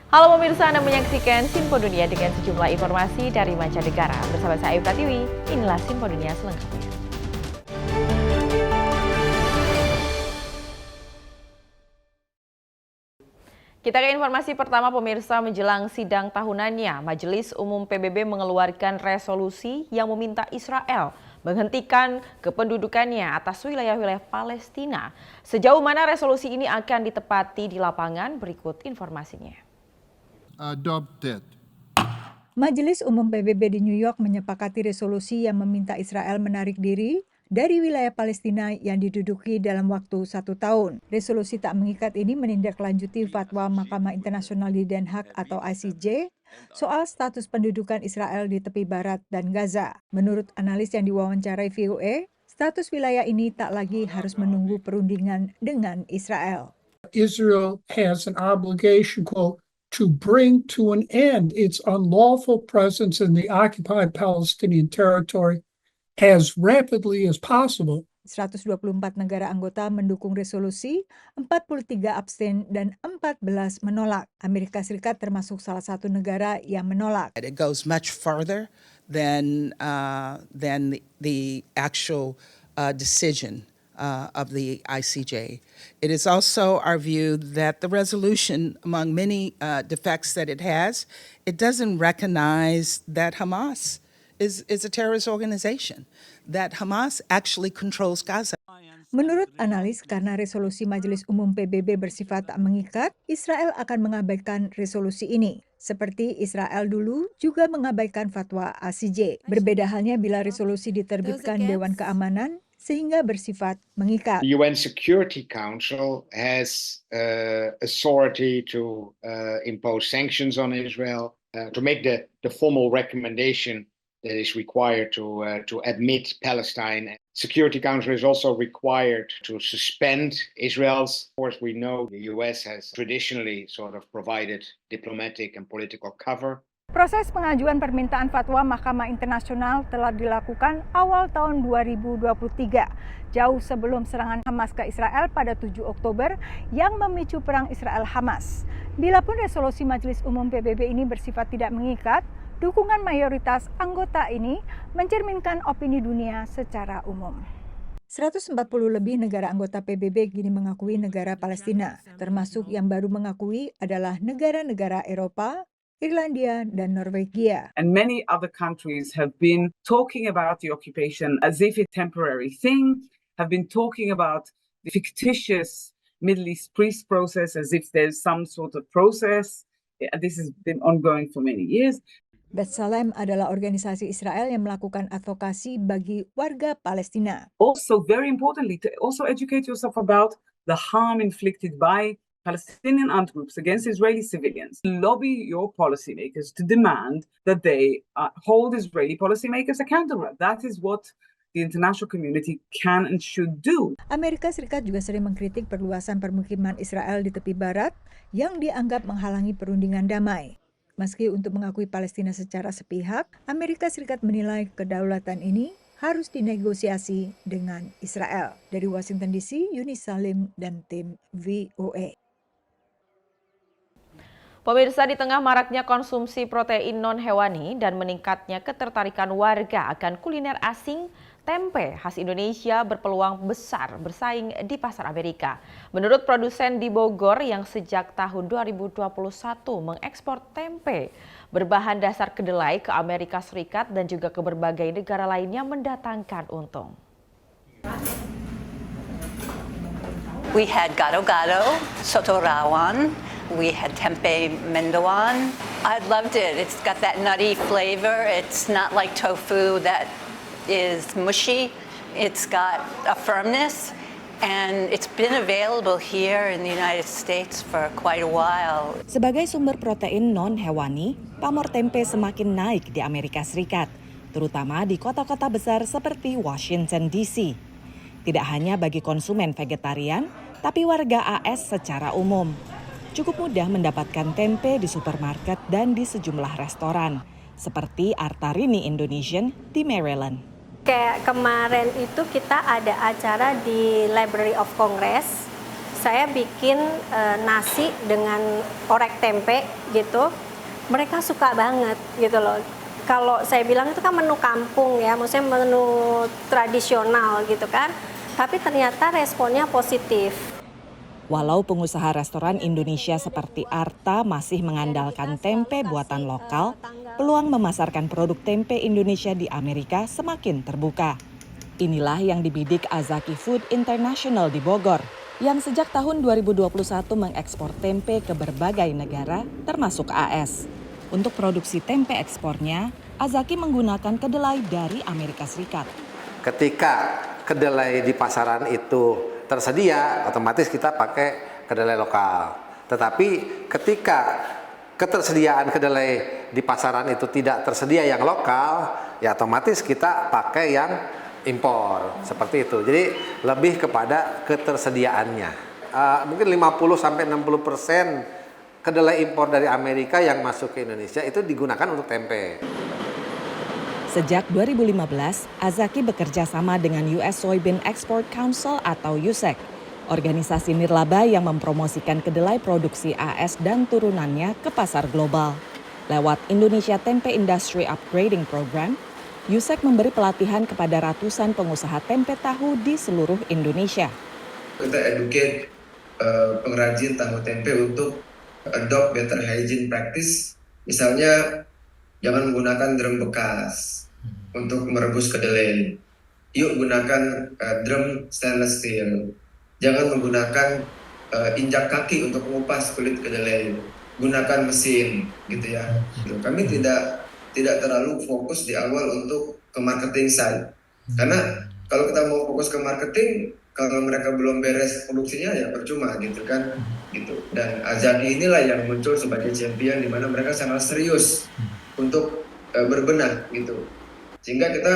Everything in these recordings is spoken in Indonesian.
Halo pemirsa, Anda menyaksikan Simpo Dunia dengan sejumlah informasi dari mancanegara. Bersama saya Ayu Pratiwi, inilah Simpo Dunia selengkapnya. Kita ke informasi pertama pemirsa. Menjelang sidang tahunannya, Majelis Umum PBB mengeluarkan resolusi yang meminta Israel menghentikan kependudukannya atas wilayah-wilayah Palestina. Sejauh mana resolusi ini akan ditepati di lapangan? Berikut informasinya. Adopted. Majelis Umum PBB di New York menyepakati resolusi yang meminta Israel menarik diri dari wilayah Palestina yang diduduki dalam waktu 1 tahun. Resolusi tak mengikat ini menindaklanjuti fatwa Mahkamah Internasional di Den Haag atau ICJ soal status pendudukan Israel di tepi barat dan Gaza. Menurut analis yang diwawancarai VOA, status wilayah ini tak lagi harus menunggu perundingan dengan Israel. Israel has an obligation, quote, to bring to an end its unlawful presence in the occupied Palestinian territory as rapidly as possible. 124 negara anggota mendukung resolusi, 43 abstain dan 14 menolak. Amerika Serikat termasuk salah satu negara yang menolak. It goes much further than the actual decision of the ICJ. It is also our view that the resolution, among many defects that it has, it doesn't recognize that Hamas is a terrorist organization, that Hamas actually controls Gaza. Menurut analis, karena resolusi Majelis Umum PBB bersifat tak mengikat, Israel akan mengabaikan resolusi ini. Seperti Israel dulu juga mengabaikan fatwa ICJ. Berbeda halnya bila resolusi diterbitkan Dewan Keamanan, sehingga bersifat mengikat. The UN Security Council has authority to impose sanctions on Israel, to make the formal recommendation that is required to admit Palestine. Security Council is also required to suspend Israel's. Of course, we know the US has traditionally sort of provided diplomatic and political cover. Proses pengajuan permintaan fatwa Mahkamah Internasional telah dilakukan awal tahun 2023, jauh sebelum serangan Hamas ke Israel pada 7 Oktober yang memicu perang Israel-Hamas. Bilapun resolusi Majelis Umum PBB ini bersifat tidak mengikat, dukungan mayoritas anggota ini mencerminkan opini dunia secara umum. 140 lebih negara anggota PBB kini mengakui negara Palestina, termasuk yang baru mengakui adalah negara-negara Eropa, Irlandia, dan Norwegia. And many other countries have been talking about the occupation as if it's a temporary thing, have been talking about the fictitious Middle East peace process as if there's some sort of process. This has been ongoing for many years. B'Tselem adalah organisasi Israel yang melakukan advokasi bagi warga Palestina. Also, very importantly, to also educate yourself about the harm inflicted by Palestinian armed groups against Israeli civilians. Lobby your policymakers to demand that they hold Israeli policymakers accountable. That is what the international community can and should do. Amerika Serikat juga sering mengkritik perluasan permukiman Israel di tepi barat yang dianggap menghalangi perundingan damai. Meski untuk mengakui Palestina secara sepihak, Amerika Serikat menilai kedaulatan ini harus dinegosiasi dengan Israel. Dari Washington DC, Yuni Salim dan tim VOA. Pemirsa, di tengah maraknya konsumsi protein non-hewani dan meningkatnya ketertarikan warga akan kuliner asing, tempe khas Indonesia berpeluang besar bersaing di pasar Amerika. Menurut produsen di Bogor yang sejak tahun 2021 mengekspor tempe berbahan dasar kedelai ke Amerika Serikat dan juga ke berbagai negara lainnya mendatangkan untung. We had gado-gado, soto rawon. We had tempeh mendoan. I loved it. It's got that nutty flavor. It's not like tofu that is mushy. It's got a firmness, and it's been available here in the United States for quite a while. Sebagai sumber protein non-hewani, pamor tempe semakin naik di Amerika Serikat, terutama di kota-kota besar seperti Washington DC. Tidak hanya bagi konsumen vegetarian, tapi warga AS secara umum. Cukup mudah mendapatkan tempe di supermarket dan di sejumlah restoran, seperti Artarini Indonesian di Maryland. Kayak kemarin itu kita ada acara di Library of Congress saya bikin nasi dengan orek tempe gitu. Mereka suka banget gitu loh. Kalau saya bilang itu kan menu kampung ya, maksudnya menu tradisional gitu kan. Tapi ternyata responnya positif. Walau pengusaha restoran Indonesia seperti Arta masih mengandalkan tempe buatan lokal, peluang memasarkan produk tempe Indonesia di Amerika semakin terbuka. Inilah yang dibidik Azaki Food International di Bogor, yang sejak tahun 2021 mengekspor tempe ke berbagai negara, termasuk AS. Untuk produksi tempe ekspornya, Azaki menggunakan kedelai dari Amerika Serikat. Ketika kedelai di pasaran itu tersedia, otomatis kita pakai kedelai lokal. Tetapi ketika ketersediaan kedelai di pasaran itu tidak tersedia yang lokal, ya otomatis kita pakai yang impor. Seperti itu. Jadi lebih kepada ketersediaannya. Mungkin 50-60% kedelai impor dari Amerika yang masuk ke Indonesia itu digunakan untuk tempe. Sejak 2015, Azaki bekerja sama dengan US Soybean Export Council atau USEC, organisasi nirlaba yang mempromosikan kedelai produksi AS dan turunannya ke pasar global. Lewat Indonesia Tempe Industry Upgrading Program, USEC memberi pelatihan kepada ratusan pengusaha tempe tahu di seluruh Indonesia. Kita educate pengrajin tahu tempe untuk adopt better hygiene practice, misalnya jangan menggunakan drum bekas untuk merebus kedelai. Yuk gunakan drum stainless steel. Jangan menggunakan injak kaki untuk mengupas kulit kedelai. Gunakan mesin, gitu ya. Kami tidak terlalu fokus di awal untuk ke marketing side. Karena kalau kita mau fokus ke marketing, kalau mereka belum beres produksinya ya percuma gitu kan. Gitu. Dan Azaki inilah yang muncul sebagai champion di mana mereka sangat serius untuk berbenah gitu, sehingga kita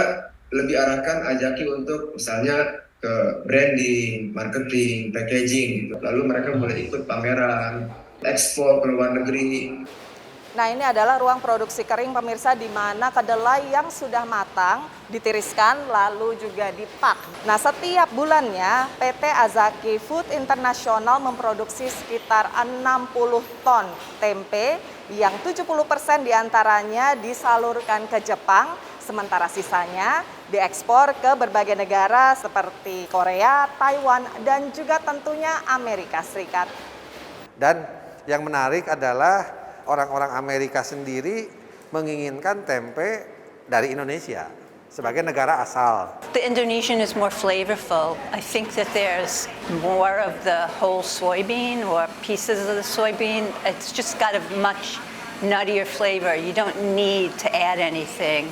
lebih arahkan Azaki untuk misalnya ke branding, marketing, packaging gitu. Lalu mereka boleh ikut pameran, ekspor ke luar negeri. Nah, ini adalah ruang produksi kering pemirsa, di mana kedelai yang sudah matang ditiriskan lalu juga dipak. Nah, setiap bulannya PT Azaki Food International memproduksi sekitar 60 ton tempe yang 70% diantaranya disalurkan ke Jepang, sementara sisanya diekspor ke berbagai negara seperti Korea, Taiwan, dan juga tentunya Amerika Serikat. Dan yang menarik adalah orang-orang Amerika sendiri menginginkan tempe dari Indonesia sebagai negara asal. The Indonesian is more flavorful. I think that there's more of the whole soybean or pieces of the soybean. It's just got a much nuttier flavor. You don't need to add anything.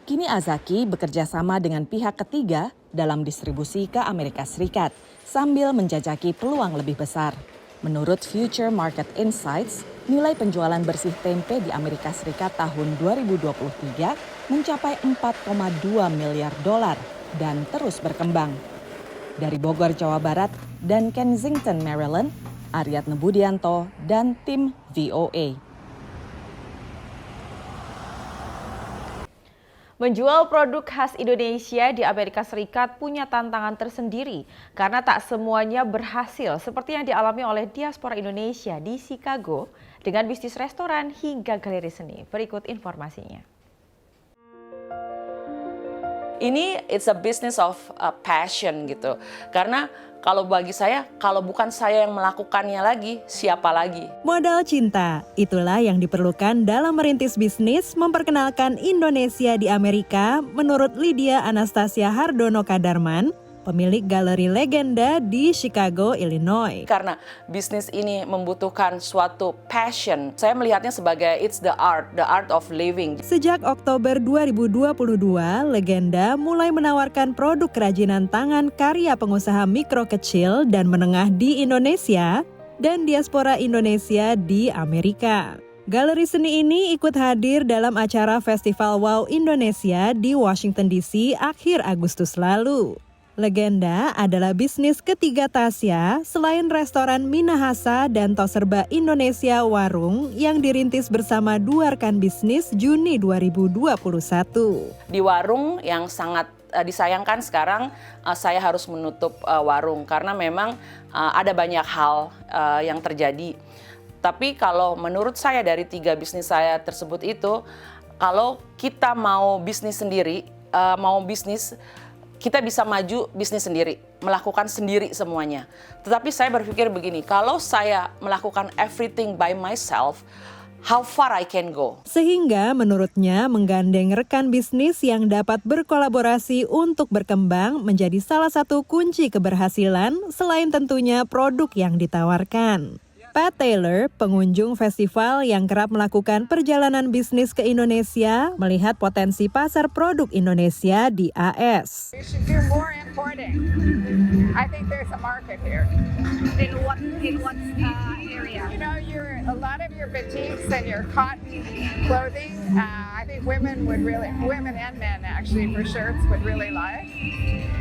Kini Azaki bekerja sama dengan pihak ketiga dalam distribusi ke Amerika Serikat sambil menjajaki peluang lebih besar. Menurut Future Market Insights, nilai penjualan bersih tempe di Amerika Serikat tahun 2023 mencapai 4,2 miliar dolar dan terus berkembang. Dari Bogor, Jawa Barat dan Kensington, Maryland, Aryatna Budianto dan tim VOA. Menjual produk khas Indonesia di Amerika Serikat punya tantangan tersendiri karena tak semuanya berhasil seperti yang dialami oleh diaspora Indonesia di Chicago dengan bisnis restoran hingga galeri seni. Berikut informasinya. Ini it's a business of passion gitu. Karena kalau bagi saya, kalau bukan saya yang melakukannya lagi, siapa lagi? Modal cinta, itulah yang diperlukan dalam merintis bisnis memperkenalkan Indonesia di Amerika menurut Lydia Anastasia Hardono Kadarman, pemilik galeri legenda di Chicago, Illinois. Karena bisnis ini membutuhkan suatu passion, saya melihatnya sebagai it's the art of living. Sejak Oktober 2022, legenda mulai menawarkan produk kerajinan tangan karya pengusaha mikro kecil dan menengah di Indonesia dan diaspora Indonesia di Amerika. Galeri seni ini ikut hadir dalam acara Festival Wow Indonesia di Washington DC akhir Agustus lalu. Legenda adalah bisnis ketiga Tasya selain restoran Minahasa dan Toserba Indonesia Warung yang dirintis bersama dua rekan bisnis Juni 2021. Di warung yang sangat disayangkan sekarang saya harus menutup warung karena memang ada banyak hal yang terjadi. Tapi kalau menurut saya dari 3 bisnis saya tersebut itu, kalau kita mau bisnis sendiri, kita bisa maju bisnis sendiri, melakukan sendiri semuanya. Tetapi saya berpikir begini, kalau saya melakukan everything by myself, how far I can go. Sehingga menurutnya menggandeng rekan bisnis yang dapat berkolaborasi untuk berkembang menjadi salah satu kunci keberhasilan selain tentunya produk yang ditawarkan. Pat Taylor, pengunjung festival yang kerap melakukan perjalanan bisnis ke Indonesia, melihat potensi pasar produk Indonesia di AS. You should do more importing. I think there's a market here. In what area? You know, a lot of your batiks and your cotton clothing. I think women and men actually for shirts would really like.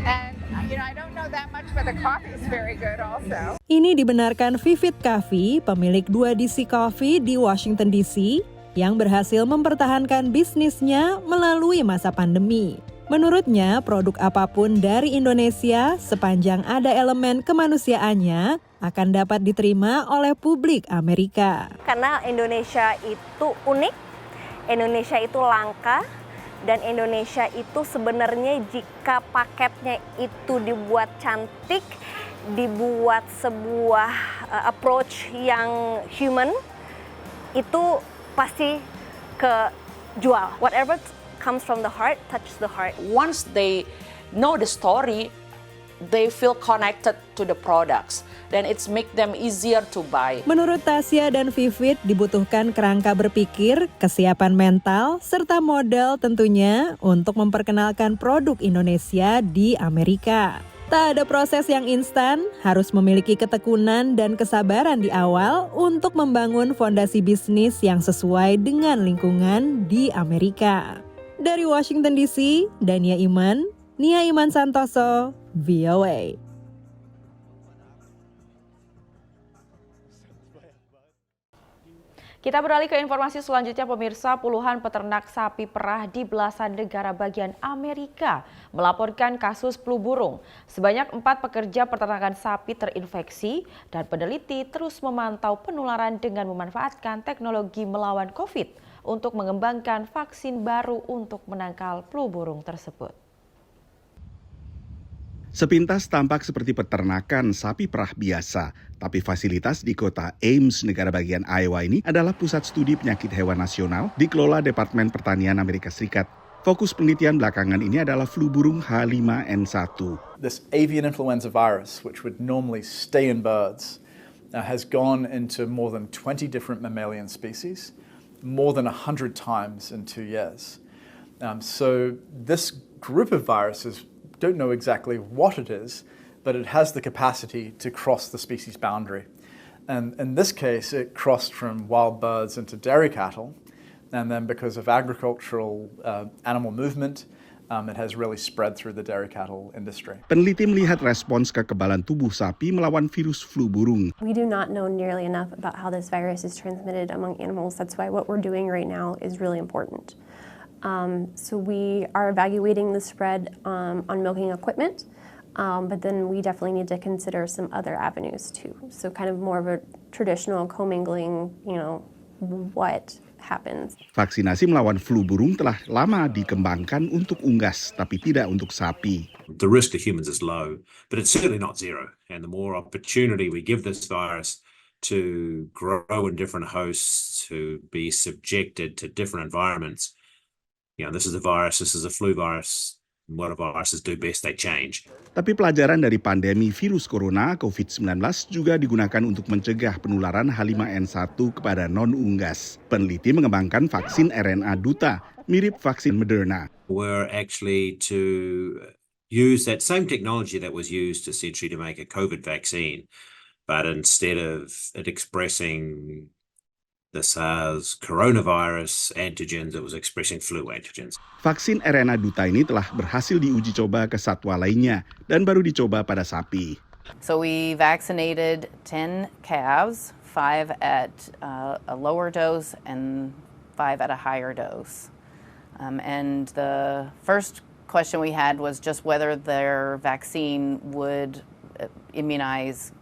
And you know, I don't know that much, but the coffee is very good also. Ini dibenarkan Vivit Coffee, pemilik 2 DC Coffee di Washington DC, yang berhasil mempertahankan bisnisnya melalui masa pandemi. Menurutnya, produk apapun dari Indonesia sepanjang ada elemen kemanusiaannya akan dapat diterima oleh publik Amerika. Karena Indonesia itu unik, Indonesia itu langka, dan Indonesia itu sebenarnya jika paketnya itu dibuat cantik, dibuat sebuah approach yang human, itu pasti kejual. Whatever comes from the heart, touches the heart. Once they know the story, they feel connected to the products. Then it's make them easier to buy. Menurut Tasya dan Vivit dibutuhkan kerangka berpikir, kesiapan mental, serta modal tentunya untuk memperkenalkan produk Indonesia di Amerika. Tak ada proses yang instan, harus memiliki ketekunan dan kesabaran di awal untuk membangun fondasi bisnis yang sesuai dengan lingkungan di Amerika. Dari Washington DC, Dania Iman, Nia Iman Santoso, VOA. Kita beralih ke informasi selanjutnya, pemirsa. Puluhan peternak sapi perah di belasan negara bagian Amerika melaporkan kasus flu burung. Sebanyak 4 pekerja peternakan sapi terinfeksi dan peneliti terus memantau penularan dengan memanfaatkan teknologi melawan COVID untuk mengembangkan vaksin baru untuk menangkal flu burung tersebut. Sepintas tampak seperti peternakan sapi perah biasa, tapi fasilitas di kota Ames, negara bagian Iowa ini adalah pusat studi penyakit hewan nasional dikelola Departemen Pertanian Amerika Serikat. Fokus penelitian belakangan ini adalah flu burung H5N1. This avian influenza virus, which would normally stay in birds, has gone into more than 20 different mammalian species, more than 100 times in 2 years. So this group of viruses don't know exactly what it is, but it has the capacity to cross the species boundary. And in this case, it crossed from wild birds into dairy cattle, and then because of agricultural animal movement, it has really spread through the dairy cattle industry. Peneliti melihat respons kekebalan tubuh sapi melawan virus flu burung. We do not know nearly enough about how this virus is transmitted among animals. That's why what we're doing right now is really important. So we are evaluating the spread on milking equipment, but then we definitely need to consider some other avenues too. So kind of more of a traditional commingling, what happens. Vaksinasi melawan flu burung telah lama dikembangkan untuk unggas, tapi tidak untuk sapi. The risk to humans is low, but it's certainly not zero. And the more opportunity we give this virus to grow in different hosts, to be subjected to different environments, this is a virus, this is a flu virus. What viruses do best, they change. Tapi pelajaran dari pandemi virus corona COVID-19 juga digunakan untuk mencegah penularan H5N1 kepada non-unggas. Peneliti mengembangkan vaksin RNA duta, mirip vaksin Moderna. We're actually to use that same technology that was used essentially to make a COVID vaccine, but instead of it expressing the SARS coronavirus antigens, it was expressing flu antigens. Vaksin RNA duta ini telah berhasil diuji coba ke satwa lainnya dan baru dicoba pada sapi. So we vaccinated 10 calves, 5 at a lower dose and 5 at a higher dose. And the first question we had was just whether their vaccine would immunize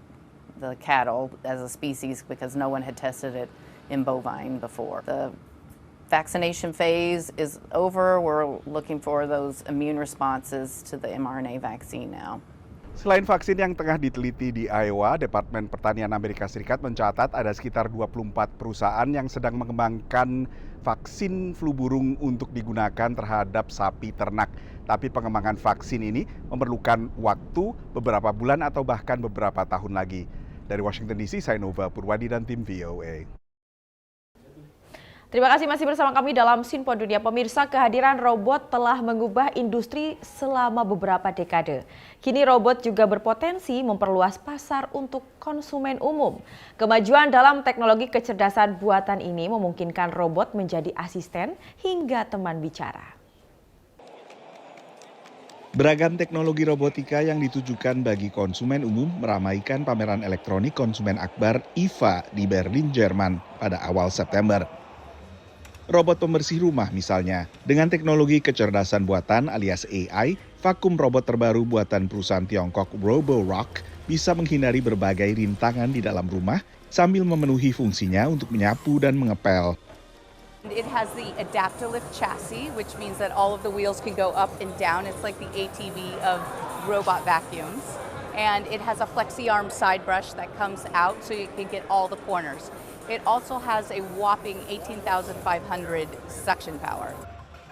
the cattle as a species, because no one had tested it in bovine before. The vaccination phase is over. We're looking for those immune responses to the mRNA vaccine now. Selain vaksin yang tengah diteliti di Iowa, Departemen Pertanian Amerika Serikat mencatat ada sekitar 24 perusahaan yang sedang mengembangkan vaksin flu burung untuk digunakan terhadap sapi ternak. Tapi pengembangan vaksin ini memerlukan waktu beberapa bulan atau bahkan beberapa tahun lagi. Dari Washington DC, saya Nova Purwadi dan tim VOA. Terima kasih masih bersama kami dalam Sinpo Dunia. Pemirsa, kehadiran robot telah mengubah industri selama beberapa dekade. Kini robot juga berpotensi memperluas pasar untuk konsumen umum. Kemajuan dalam teknologi kecerdasan buatan ini memungkinkan robot menjadi asisten hingga teman bicara. Beragam teknologi robotika yang ditujukan bagi konsumen umum meramaikan pameran elektronik konsumen akbar IFA di Berlin, Jerman pada awal September. Robot pembersih rumah misalnya, dengan teknologi kecerdasan buatan alias AI, vakum robot terbaru buatan perusahaan Tiongkok Roborock bisa menghindari berbagai rintangan di dalam rumah sambil memenuhi fungsinya untuk menyapu dan mengepel. It has the Adaptalift chassis, which means that all of the wheels can go up and down. It's like the ATV of robot vacuums. And it has a flexi-arm side brush that comes out so you can get all the corners. It also has a whopping 18,500 suction power.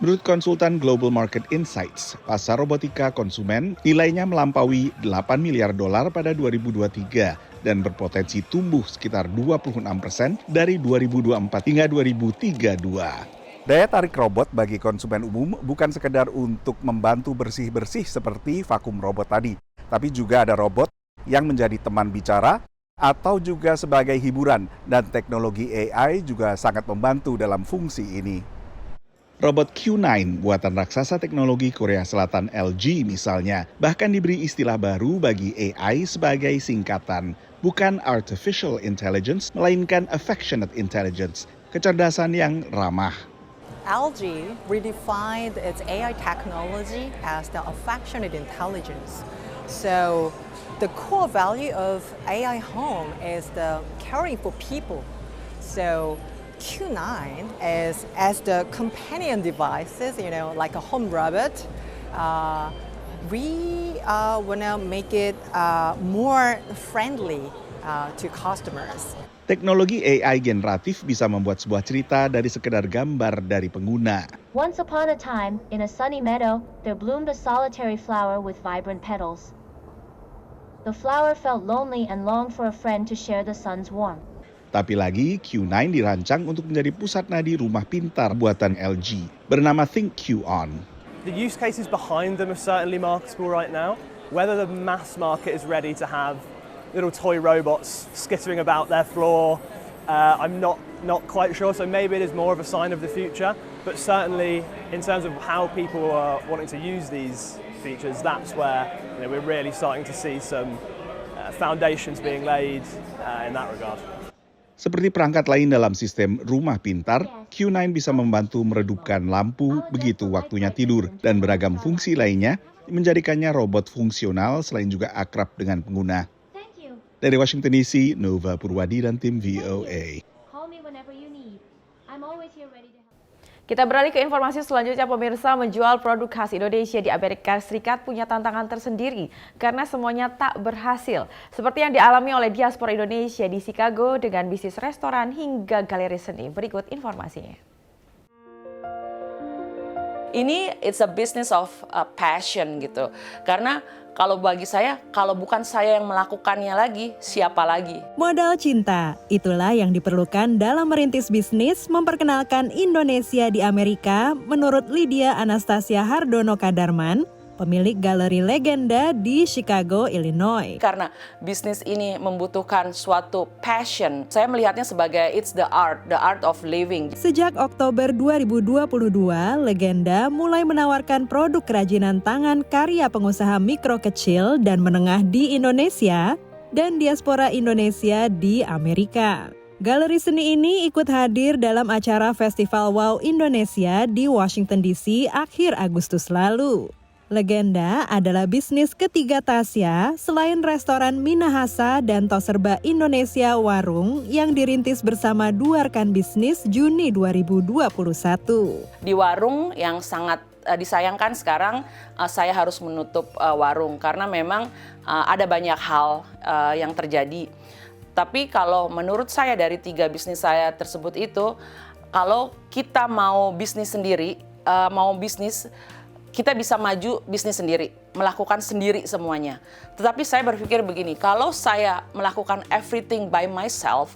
Menurut konsultan Global Market Insights, pasar robotika konsumen nilainya melampaui $8 miliar pada 2023 dan berpotensi tumbuh sekitar 26% dari 2024 hingga 2032. Daya tarik robot bagi konsumen umum bukan sekedar untuk membantu bersih-bersih seperti vakum robot tadi, tapi juga ada robot yang menjadi teman bicara atau juga sebagai hiburan, dan teknologi AI juga sangat membantu dalam fungsi ini. Robot Q9 buatan raksasa teknologi Korea Selatan LG misalnya bahkan diberi istilah baru bagi AI sebagai singkatan, bukan artificial intelligence melainkan affectionate intelligence, kecerdasan yang ramah. LG redefined its AI technology as the affectionate intelligence. So the core value of AI home is the caring for people. So Q9 is as the companion devices, like a home robot. We want to make it more friendly to customers. Teknologi AI generatif bisa membuat sebuah cerita dari sekedar gambar dari pengguna. Once upon a time, in a sunny meadow, there bloomed a solitary flower with vibrant petals. The flower felt lonely and longed for a friend to share the sun's warmth. Tapi lagi, Q9 dirancang untuk menjadi pusat nadi rumah pintar buatan LG, bernama ThinkQOn. The use cases behind them are certainly marketable right now. Whether the mass market is ready to have little toy robots skittering about their floor, I'm not quite sure. So maybe it is more of a sign of the future. But certainly, in terms of how people are wanting to use these features, that's where we're really starting to see some foundations being laid in that regard. Seperti perangkat lain dalam sistem rumah pintar, Q9 bisa membantu meredupkan lampu begitu waktunya tidur, dan beragam fungsi lainnya menjadikannya robot fungsional selain juga akrab dengan pengguna. Dari Washington DC, Nova Purwadi dan tim VOA. Kita beralih ke informasi selanjutnya. Pemirsa, menjual produk khas Indonesia di Amerika Serikat punya tantangan tersendiri karena semuanya tak berhasil. Seperti yang dialami oleh diaspora Indonesia di Chicago dengan bisnis restoran hingga galeri seni. Berikut informasinya. Ini it's a business of passion gitu. Karena kalau bagi saya, kalau bukan saya yang melakukannya lagi, siapa lagi? Modal cinta, itulah yang diperlukan dalam merintis bisnis memperkenalkan Indonesia di Amerika, menurut Lydia Anastasia Hardono Kadarman, pemilik galeri legenda di Chicago, Illinois. Karena bisnis ini membutuhkan suatu passion, saya melihatnya sebagai it's the art of living. Sejak Oktober 2022, legenda mulai menawarkan produk kerajinan tangan karya pengusaha mikro kecil dan menengah di Indonesia dan diaspora Indonesia di Amerika. Galeri seni ini ikut hadir dalam acara Festival Wow Indonesia di Washington DC akhir Agustus lalu. Legenda adalah bisnis ketiga Tasya selain restoran Minahasa dan Toserba Indonesia Warung yang dirintis bersama dua rekan bisnis Juni 2021. Di warung yang sangat disayangkan sekarang saya harus menutup warung karena memang ada banyak hal yang terjadi. Tapi kalau menurut saya dari 3 bisnis saya tersebut itu, kalau kita mau bisnis sendiri, kita bisa maju bisnis sendiri, melakukan sendiri semuanya. Tetapi saya berpikir begini, kalau saya melakukan everything by myself,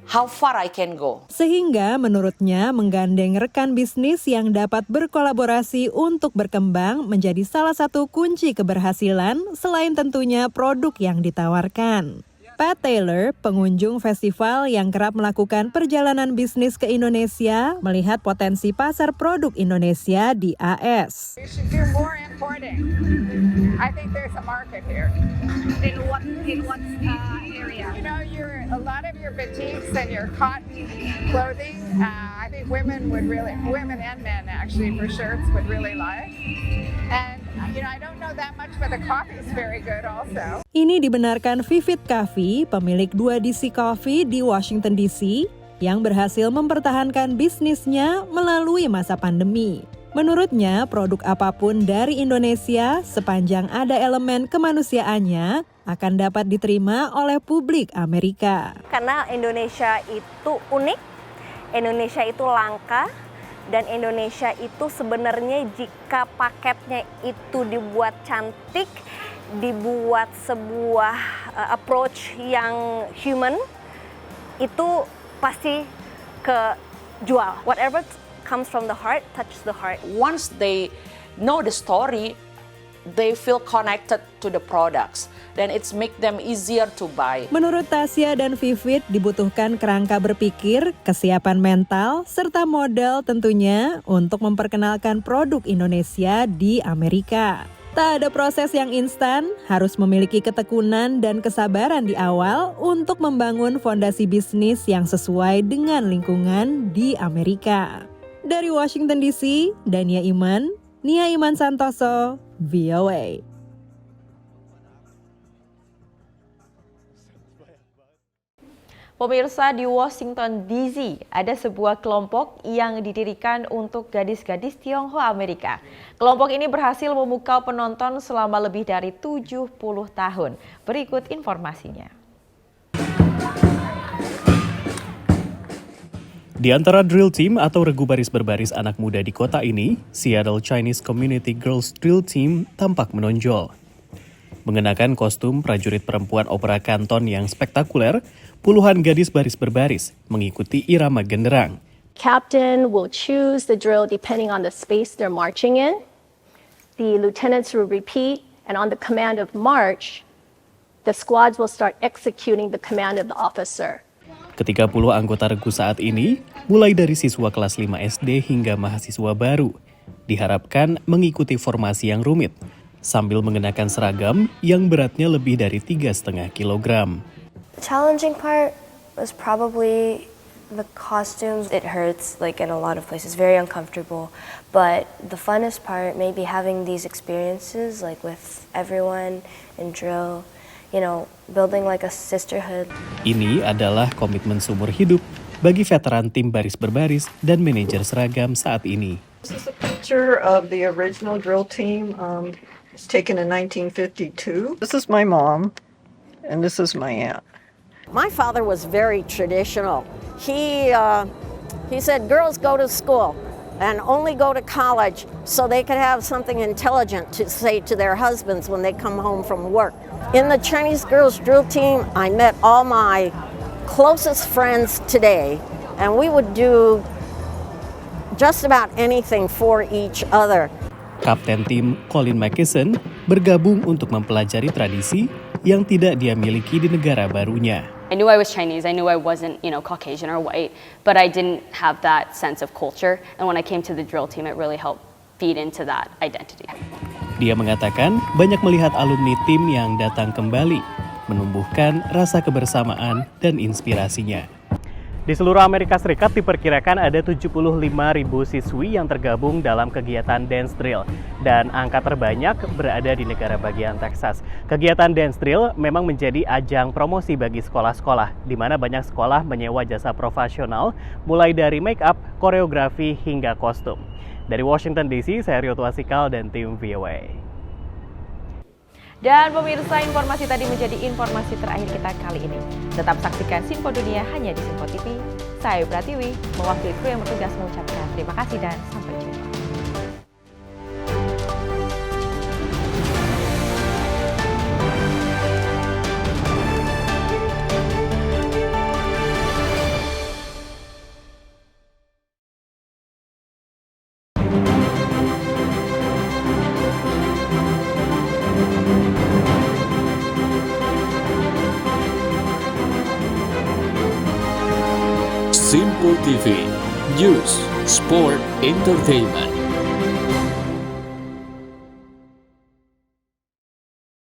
how far I can go. Sehingga menurutnya menggandeng rekan bisnis yang dapat berkolaborasi untuk berkembang menjadi salah satu kunci keberhasilan selain tentunya produk yang ditawarkan. Pat Taylor, pengunjung festival yang kerap melakukan perjalanan bisnis ke Indonesia, melihat potensi pasar produk Indonesia di AS. We should do more importing. I think there's a market here. In what area? You know, a lot of your batiks and your cotton clothing. I think women and men actually for shirts would really like. And you know, I don't know that much, but the coffee is very good also. Ini dibenarkan Vivid Coffee, pemilik 2 DC Coffee di Washington DC, yang berhasil mempertahankan bisnisnya melalui masa pandemi. Menurutnya, produk apapun dari Indonesia sepanjang ada elemen kemanusiaannya akan dapat diterima oleh publik Amerika. Karena Indonesia itu unik, Indonesia itu langka, dan Indonesia itu sebenarnya jika paketnya itu dibuat cantik, dibuat sebuah approach yang human, itu pasti kejual. Whatever comes from the heart, touches the heart. Once they know the story, they feel connected to the products. Dan it's make them easier to buy. Menurut Tasya dan Vivid dibutuhkan kerangka berpikir, kesiapan mental, serta modal tentunya untuk memperkenalkan produk Indonesia di Amerika. Tak ada proses yang instan, harus memiliki ketekunan dan kesabaran di awal untuk membangun fondasi bisnis yang sesuai dengan lingkungan di Amerika. Dari Washington DC, Dania Iman, Nia Iman Santoso, VOA. Pemirsa, di Washington DC ada sebuah kelompok yang didirikan untuk gadis-gadis Tionghoa Amerika. Kelompok ini berhasil memukau penonton selama lebih dari 70 tahun. Berikut informasinya. Di antara drill team atau regu baris berbaris anak muda di kota ini, Seattle Chinese Community Girls Drill Team tampak menonjol. Mengenakan kostum prajurit perempuan opera Canton yang spektakuler, puluhan gadis baris berbaris mengikuti irama genderang. Captain will choose the drill depending on the space they're marching in. The lieutenants will repeat, and on the command of march, the squads will start executing the command of the officer. Ke-30 anggota regu saat ini, mulai dari siswa kelas 5 SD hingga mahasiswa baru, diharapkan mengikuti formasi yang rumit, sambil mengenakan seragam yang beratnya lebih dari 3,5 kilogram. The challenging part was probably the costumes. It hurts, like in a lot of places, very uncomfortable. But the funnest part, maybe having these experiences, like with everyone in drill, you know, building like a sisterhood. Ini adalah komitmen seumur hidup bagi veteran tim baris berbaris dan manajer seragam saat ini. This is a picture of the original drill team. It's taken in 1952. This is my mom, and this is my aunt. My father was very traditional. He said girls go to school and only go to college so they could have something intelligent to say to their husbands when they come home from work. In the Chinese girls drill team, I met all my closest friends today, and we would do just about anything for each other. Kapten tim Colin McKesson bergabung untuk mempelajari tradisi yang tidak dia miliki di negara barunya. I knew I was Chinese, I knew I wasn't, Caucasian or white, but I didn't have that sense of culture. And when I came to the drill team, it really helped feed into that identity. Dia mengatakan banyak melihat alumni tim yang datang kembali, menumbuhkan rasa kebersamaan dan inspirasinya. Di seluruh Amerika Serikat diperkirakan ada 75.000 siswi yang tergabung dalam kegiatan dance drill. Dan angka terbanyak berada di negara bagian Texas. Kegiatan dance drill memang menjadi ajang promosi bagi sekolah-sekolah, di mana banyak sekolah menyewa jasa profesional, mulai dari make up, koreografi, hingga kostum. Dari Washington DC, saya Rio Tuasikal dan tim VOA. Dan pemirsa, informasi tadi menjadi informasi terakhir kita kali ini. Tetap saksikan Sinpo Dunia hanya di Sinpo TV. Saya Pratiwi, mewakili kru yang bertugas mengucapkan terima kasih dan sampai jumpa. Sinpo TV, News, Sport, Entertainment.